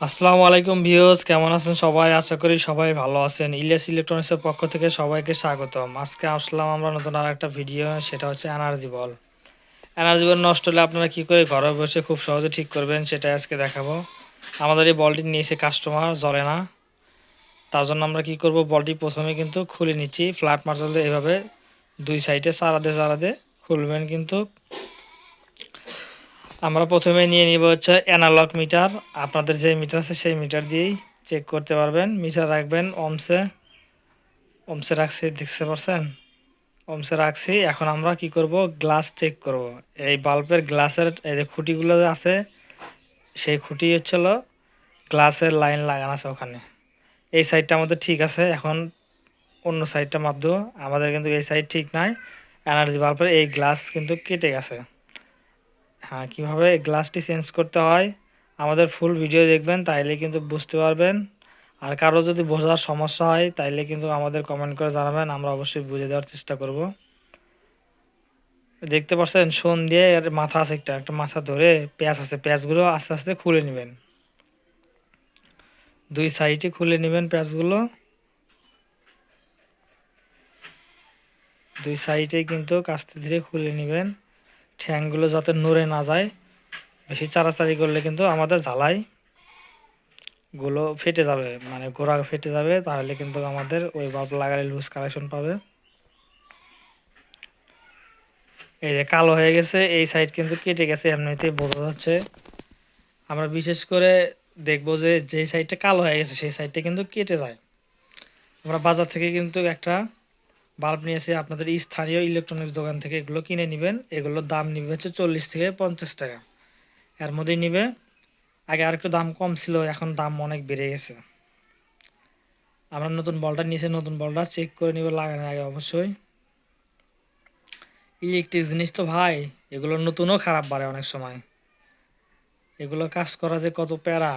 আসসালামু আলাইকুম ভিউয়ার্স, কেমন আছেন সবাই? আশা করি সবাই ভালো আছেন। ইলিয়াস ইলেকট্রনিক্সের পক্ষ থেকে সবাইকে স্বাগতম। আজকে আসলাম আমরা নতুন আরেকটা ভিডিও, সেটা হচ্ছে এনার্জি বল। এনার্জি বল নষ্ট হলে আপনারা কি করে ঘরে বসে খুব সহজে ঠিক করবেন সেটাই আজকে দেখাবো। আমাদের এই বলটি নিয়েছে কাস্টমার, জ্বলে না। তার জন্য আমরা কি করব, বলটি প্রথমে কিন্তু খুলে নিচ্ছি। ফ্ল্যাট মারলে এভাবে দুই সাইডে চারাদে খুলবেন। কিন্তু আমরা প্রথমে নিয়ে নিব হচ্ছে অ্যানালগ মিটার। আপনাদের যে মিটার আছে সেই মিটার দিয়েই চেক করতে পারবেন। মিটার রাখবেন ওমসে রাখছি, দেখতে পারছেন? ওমসে রাখছি। এখন আমরা কি করব, গ্লাস চেক করব। এই বাল্বের গ্লাসের এই যে খুঁটিগুলো যে আছে, সেই খুঁটি হচ্ছিল গ্লাসের লাইন লাগানো আছে ওখানে। এই সাইডটা আমাদের ঠিক আছে। এখন অন্য সাইডটা মাপ দেবো। আমাদের কিন্তু এই সাইড ঠিক নাই। এনার্জি বাল্বের এই গ্লাস কিন্তু কেটে গেছে। হ্যাঁ, কীভাবে গ্লাসটি চেঞ্জ করতে হয় আমাদের ফুল ভিডিও দেখবেন, তাইলে কিন্তু বুঝতে পারবেন। আর কারো যদি বোঝার সমস্যা হয় তাইলে কিন্তু আমাদের কমেন্ট করে জানাবেন, আমরা অবশ্যই বুঝে দেওয়ার চেষ্টা করব। দেখতে পাচ্ছেন শোন দিয়ে এর মাথা আছে, একটা মাথা ধরে প্যাঁচ আছে, প্যাঁচগুলো আস্তে আস্তে খুলে নেবেন। দুই সাইডে খুলে নেবেন প্যাঁচগুলো। দুই সাইডে কিন্তু আস্তে ধীরে খুলে নেবেন, ঠ্যাংগুলো যাতে নড়ে না যায়। বেশি চাড়াচাড়ি করলে কিন্তু আমাদের ঝালাই গুলো ফেটে যাবে, মানে গোড়া ফেটে যাবে। তাহলে কিন্তু আমাদের ওই বাল্ব লাগালে লুজ কানেকশন পাবে। এই যে কালো হয়ে গেছে, এই সাইড কিন্তু কেটে গেছে, এমনিতেই বোঝা যাচ্ছে। আমরা বিশেষ করে দেখবো যে যে সাইডটা কালো হয়ে গেছে সেই সাইডটা কিন্তু কেটে যায়। আমরা বাজার থেকে কিন্তু একটা বাল্ব নিয়েছি, আপনাদের স্থানীয় ইলেকট্রনিক্স দোকান থেকে এগুলো কিনে নেবেন। এগুলোর দাম নিবে হচ্ছে 40 থেকে 50 টাকা, এর মধ্যেই নিবে। আগে আর একটু দাম কম ছিল, এখন দাম অনেক বেড়ে গেছে। আমরা নতুন বলটা নিয়েছি, নতুন বলটা চেক করে নিব লাগানোর আগে অবশ্যই। ইলেকট্রিক জিনিস তো ভাই, এগুলো নতুনও খারাপ বাড়ে অনেক সময়। এগুলো কাজ করা যে কত প্যারা,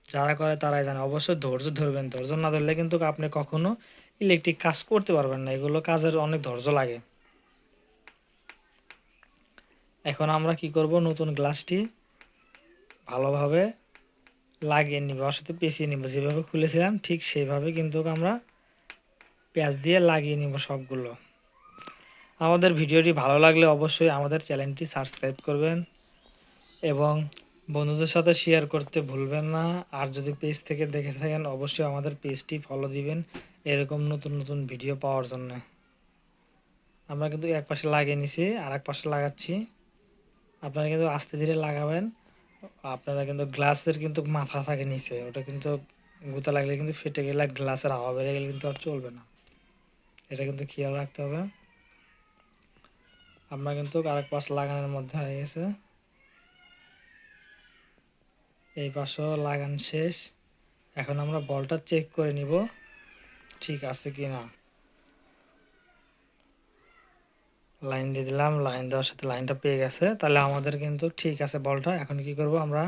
যারা করে তারাই জানে। অবশ্যই ধৈর্য ধরবেন, ধৈর্য না ধরলে কিন্তু আপনি কখনো ইলেকট্রিক কাজ করতে পারবেন না। এগুলো কাজের অনেক ধৈর্য লাগে। এখন আমরা কি করব, নতুন গ্লাসটি ভালোভাবে লাগিয়ে নিব, ওর সাথে পেঁচিয়ে নিব। যেভাবে খুলেছিলাম ঠিক সেইভাবে কিন্তু আমরা পেঁচ দিয়ে লাগিয়ে নিব সবগুলো। আমাদের ভিডিওটি ভালো লাগলে অবশ্যই আমাদের চ্যানেলটি সাবস্ক্রাইব করবেন এবং বন্ধুদের সাথে শেয়ার করতে ভুলবেন না। আর যদি পেজ থেকে দেখে থাকেন অবশ্যই আমাদের পেজটি ফলো দিবেন এরকম নতুন নতুন ভিডিও পাওয়ার জন্য। আমরা কিন্তু এক পাশে লাগিয়ে নিছি, আর এক পাশে লাগাচ্ছি। আপনারা কিন্তু আস্তে ধীরে লাগাবেন। আপনারা কিন্তু গ্লাসের কিন্তু মাথা থাকে নিচে, ওটা কিন্তু গুঁতা লাগলে কিন্তু ফেটে গেলে, গ্লাসের হাওয়া বেড়ে গেলে কিন্তু আর চলবে না। এটা কিন্তু খেয়াল রাখতে হবে। আমরা কিন্তু আরেক পাশ লাগানোর মধ্যে হয়ে গেছে, এই পাশেও লাগান শেষ। এখন আমরা বলটা চেক করে নিব ঠিক আছে কি না। লাইন দিয়ে দিলাম, লাইন দেওয়ার সাথে লাইনটা পেয়ে গেছে, তাহলে আমাদের কিন্তু ঠিক আছে বলটা। এখন কি করব, আমরা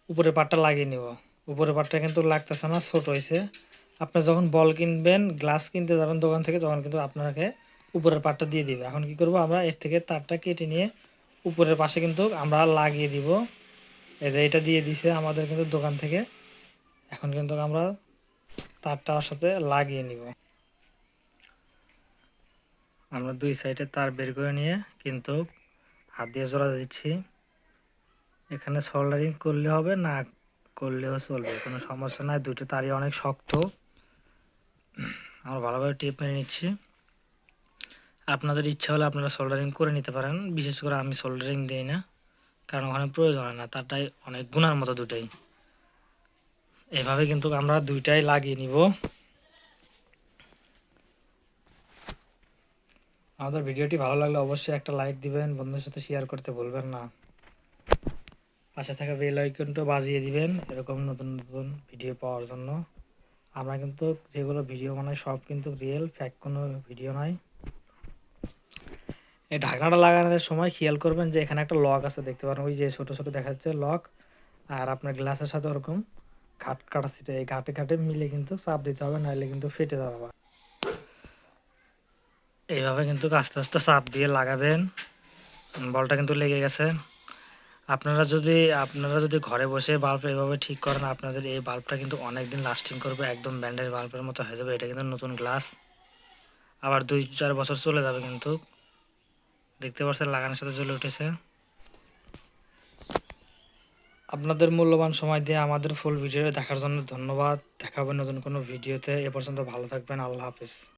উপরের পাটটা লাগিয়ে নিব। উপরের পাটটা কিন্তু লাগতেছে না, ছোট হয়েছে। আপনি যখন বল কিনবেন, গ্লাস কিনতে যাবেন দোকান থেকে, তখন কিন্তু আপনাকে উপরের পাটটা দিয়ে দিবে। এখন কি করব, আমরা এর থেকে তারটা কেটে নিয়ে উপরের পাশে কিন্তু আমরা লাগিয়ে দিব। এই যে এটা দিয়ে দিছে আমাদের কিন্তু দোকান থেকে। এখন কিন্তু আমরা তারটার সাথে লাগিয়ে নিব। আমরা দুই সাইডে তার বের করে নিয়ে কিন্তু হাত দিয়ে জোড়া দিচ্ছি। এখানে সোল্ডারিং করলে হবে, না করলেও চলবে, কোনো সমস্যা নাই। দুটো তারই অনেক শক্ত। আমরা ভালোভাবে টেপ মেরে নিচ্ছি। আপনাদের ইচ্ছা হলে আপনারা সোল্ডারিং করে নিতে পারেন, বিশেষ করে আমি সোল্ডারিং দিই না, কারণ ওখানে প্রয়োজন হয় না। তারটাই অনেক গুণার মতো দুটাই। এভাবে কিন্তু আমরা দুইটাই লাগিয়ে নিব। আমাদের ভিডিওটি ভালো লাগলে অবশ্যই একটা লাইক দিবেন, বন্ধুদের সাথে শেয়ার করতে ভুলবেন না। পাশে থাকা বেল আইকনটা বাজিয়ে দিবেন এরকম নতুন নতুন ভিডিও পাওয়ার জন্য। আমরা কিন্তু যেগুলো ভিডিও বানাই সব কিন্তু রিয়েল, ফ্যাক কোনো ভিডিও নয়। এই ঢাকনাটা লাগানোর সময় খেয়াল করবেন যে এখানে একটা লক আছে, দেখতে পারেন ওই যে ছোট ছোট দেখা যাচ্ছে লক। আর আপনার গ্লাসের সাথে ওরকম ঘাট কাটা ছিল, এই ঘাটে ঘাটে মিলে কিন্তু চাপ দিতে হবে, নাহলে কিন্তু ফেটে যাবে। এইভাবে কিন্তু আস্তে আস্তে চাপ দিয়ে লাগাবেন। বলটা কিন্তু লেগে গেছে। আপনারা যদি ঘরে বসে বাল্ব এভাবে ঠিক করেন, আপনাদের এই বাল্বটা কিন্তু অনেক দিন লাস্টিং করবে, একদম ব্যান্ডের বাল্বের মতো হয়ে যাবে। এটা কিন্তু নতুন গ্লাস, আবার 2-4 বছর চলে যাবে কিন্তু। দেখতে পাচ্ছেন লাগানোর সাথে জ্বলে উঠেছে। আপনাদের মূল্যবান সময় দিয়ে আমাদের ফুল ভিডিও দেখার জন্য ধন্যবাদ। দেখা হবে নতুন কোনো ভিডিওতে। এ পর্যন্ত ভালো থাকবেন। আল্লাহ হাফেজ।